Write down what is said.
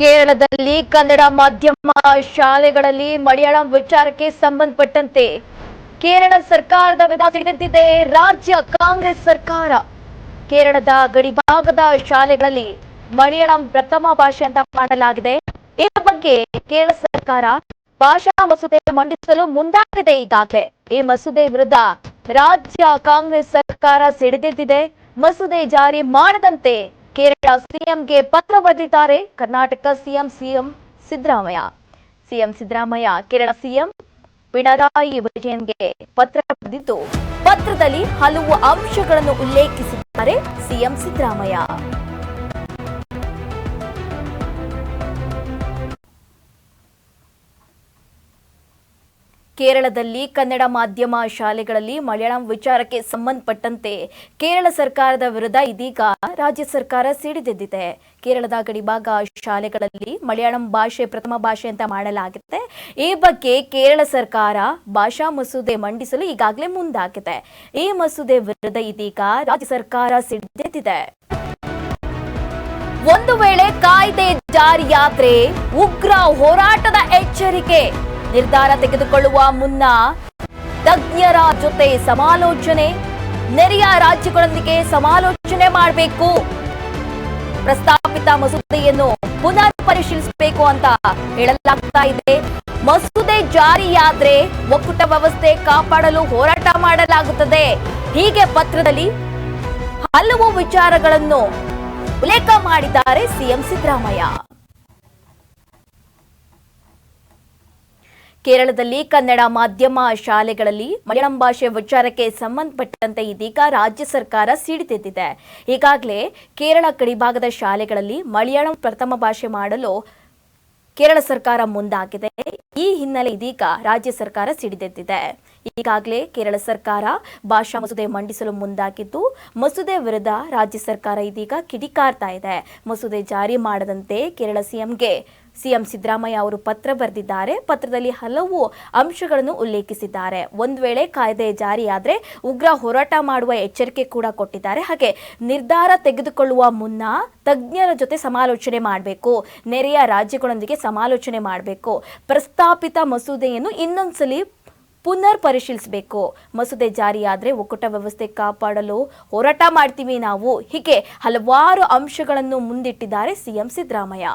ಕೇರಳದಲ್ಲಿ ಕನ್ನಡ ಮಾಧ್ಯಮ ಶಾಲೆಗಳಲ್ಲಿ ಮಲಯಾಳಂ ವಿಚಾರಕ್ಕೆ ಸಂಬಂಧಪಟ್ಟಂತೆ ಕೇರಳ ಸರ್ಕಾರದ ವಿರುದ್ಧ ಸಿಡಿದೆದ್ದಿದೆ ರಾಜ್ಯ ಕಾಂಗ್ರೆಸ್ ಸರ್ಕಾರ. ಕೇರಳದ ಗಡಿಭಾಗದ ಶಾಲೆಗಳಲ್ಲಿ ಮಲಯಾಳಂ ಪ್ರಥಮ ಭಾಷೆ ಅಂತ ಮಾಡಲಾಗಿದೆ. ಈ ಬಗ್ಗೆ ಕೇರಳ ಸರ್ಕಾರ ಭಾಷಾ ಮಸೂದೆ ಮಂಡಿಸಲು ಮುಂದಾಗಿದೆ. ಈಗಾಗಲೇ ಈ ಮಸೂದೆ ವಿರುದ್ಧ ರಾಜ್ಯ ಕಾಂಗ್ರೆಸ್ ಸರ್ಕಾರ ಸಿಡಿದೆದ್ದಿದೆ. ಮಸೂದೆ ಜಾರಿ ಮಾಡದಂತೆ ಕೇರಳ ಸಿಎಂಗೆ ಪತ್ರ ಬರೆದಿದ್ದಾರೆ ಕರ್ನಾಟಕ ಸಿಎಂ ಸಿದ್ದರಾಮಯ್ಯ ಕೇರಳ ಸಿಎಂ ಪಿಣರಾಯಿ ವಿಜಯನ್ಗೆ ಪತ್ರ ಬರೆದಿದ್ದು, ಪತ್ರದಲ್ಲಿ ಹಲವು ಅಂಶಗಳನ್ನು ಉಲ್ಲೇಖಿಸಿದ್ದಾರೆ ಸಿಎಂ ಸಿದ್ದರಾಮಯ್ಯ. ಕೇರಳದಲ್ಲಿ ಕನ್ನಡ ಮಾಧ್ಯಮ ಶಾಲೆಗಳಲ್ಲಿ ಮಲಯಾಳಂ ವಿಚಾರಕ್ಕೆ ಸಂಬಂಧಪಟ್ಟಂತೆ ಕೇರಳ ಸರ್ಕಾರದ ವಿರುದ್ಧ ಇದೀಗ ರಾಜ್ಯ ಸರ್ಕಾರ ಸಿಡಿದೆದ್ದಿದೆ. ಕೇರಳದ ಗಡಿಭಾಗ ಶಾಲೆಗಳಲ್ಲಿ ಮಲಯಾಳಂ ಭಾಷೆ ಪ್ರಥಮ ಭಾಷೆ ಅಂತ ಮಾಡಲಾಗಿದೆ. ಈ ಬಗ್ಗೆ ಕೇರಳ ಸರ್ಕಾರ ಭಾಷಾ ಮಸೂದೆ ಮಂಡಿಸಲು ಈಗಾಗಲೇ ಮುಂದಾಗಿದೆ. ಈ ಮಸೂದೆ ವಿರುದ್ಧ ಇದೀಗ ರಾಜ್ಯ ಸರ್ಕಾರ ಸಿಡಿದೆದ್ದಿದೆ. ಒಂದು ವೇಳೆ ಕಾಯ್ದೆ ಜಾರಿಯಾದ್ರೆ ಉಗ್ರ ಹೋರಾಟದ ಎಚ್ಚರಿಕೆ. ನಿರ್ಧಾರ ತೆಗೆದುಕೊಳ್ಳುವ ಮುನ್ನ ತಜ್ಞರ ಜೊತೆ ಸಮಾಲೋಚನೆ, ನೆರೆಯ ರಾಜ್ಯಗಳೊಂದಿಗೆ ಸಮಾಲೋಚನೆ ಮಾಡಬೇಕು. ಪ್ರಸ್ತಾಪಿತ ಮಸೂದೆಯನ್ನು ಪುನರ್ ಪರಿಶೀಲಿಸಬೇಕು ಅಂತ ಹೇಳಲಾಗ್ತಾ ಇದೆ. ಮಸೂದೆ ಜಾರಿಯಾದ್ರೆ ಒಕ್ಕೂಟ ವ್ಯವಸ್ಥೆ ಕಾಪಾಡಲು ಹೋರಾಟ ಮಾಡಲಾಗುತ್ತದೆ. ಹೀಗೆ ಪತ್ರದಲ್ಲಿ ಹಲವು ವಿಚಾರಗಳನ್ನು ಉಲ್ಲೇಖ ಮಾಡಿದ್ದಾರೆ ಸಿಎಂ ಸಿದ್ದರಾಮಯ್ಯ. ಕೇರಳದಲ್ಲಿ ಕನ್ನಡ ಮಾಧ್ಯಮ ಶಾಲೆಗಳಲ್ಲಿ ಮಲಯಾಳಂ ಭಾಷೆ ವಿಚಾರಕ್ಕೆ ಸಂಬಂಧಪಟ್ಟಂತೆ ಇದೀಗ ರಾಜ್ಯ ಸರ್ಕಾರ ಸಿಡಿದೆದ್ದಿದೆ. ಈಗಾಗಲೇ ಕೇರಳ ಗಡಿಭಾಗದ ಶಾಲೆಗಳಲ್ಲಿ ಮಲಯಾಳಂ ಪ್ರಥಮ ಭಾಷೆ ಮಾಡಲು ಕೇರಳ ಸರ್ಕಾರ ಮುಂದಾಗಿದೆ. ಈ ಹಿನ್ನೆಲೆ ಇದೀಗ ರಾಜ್ಯ ಸರ್ಕಾರ ಸಿಡಿದೆದ್ದಿದೆ. ಈಗಾಗಲೇ ಕೇರಳ ಸರ್ಕಾರ ಭಾಷಾ ಮಸೂದೆ ಮಂಡಿಸಲು ಮುಂದಾಗಿದ್ದು, ಮಸೂದೆ ವಿರುದ್ಧ ರಾಜ್ಯ ಸರ್ಕಾರ ಇದೀಗ ಕಿಡಿಕಾರ್ತಾ ಇದೆ. ಮಸೂದೆ ಜಾರಿ ಮಾಡದಂತೆ ಕೇರಳ ಸಿಎಂ ಸಿದ್ದರಾಮಯ್ಯ ಅವರು ಪತ್ರ ಬರೆದಿದ್ದಾರೆ. ಪತ್ರದಲ್ಲಿ ಹಲವು ಅಂಶಗಳನ್ನು ಉಲ್ಲೇಖಿಸಿದ್ದಾರೆ. ಒಂದು ವೇಳೆ ಕಾಯ್ದೆ ಜಾರಿಯಾದರೆ ಉಗ್ರ ಹೋರಾಟ ಮಾಡುವ ಎಚ್ಚರಿಕೆ ಕೂಡ ಕೊಟ್ಟಿದ್ದಾರೆ. ಹಾಗೆ ನಿರ್ಧಾರ ತೆಗೆದುಕೊಳ್ಳುವ ಮುನ್ನ ತಜ್ಞರ ಜೊತೆ ಸಮಾಲೋಚನೆ ಮಾಡಬೇಕು, ನೆರೆಯ ರಾಜ್ಯಗಳೊಂದಿಗೆ ಸಮಾಲೋಚನೆ ಮಾಡಬೇಕು, ಪ್ರಸ್ತಾಪಿತ ಮಸೂದೆಯನ್ನು ಇನ್ನೊಂದ್ಸಲಿ ಪುನರ್ ಪರಿಶೀಲಿಸಬೇಕು. ಮಸೂದೆ ಜಾರಿಯಾದರೆ ಒಕ್ಕೂಟ ವ್ಯವಸ್ಥೆ ಕಾಪಾಡಲು ಹೋರಾಟ ಮಾಡ್ತೀವಿ ನಾವು. ಹೀಗೆ ಹಲವಾರು ಅಂಶಗಳನ್ನು ಮುಂದಿಟ್ಟಿದ್ದಾರೆ ಸಿಎಂ ಸಿದ್ದರಾಮಯ್ಯ.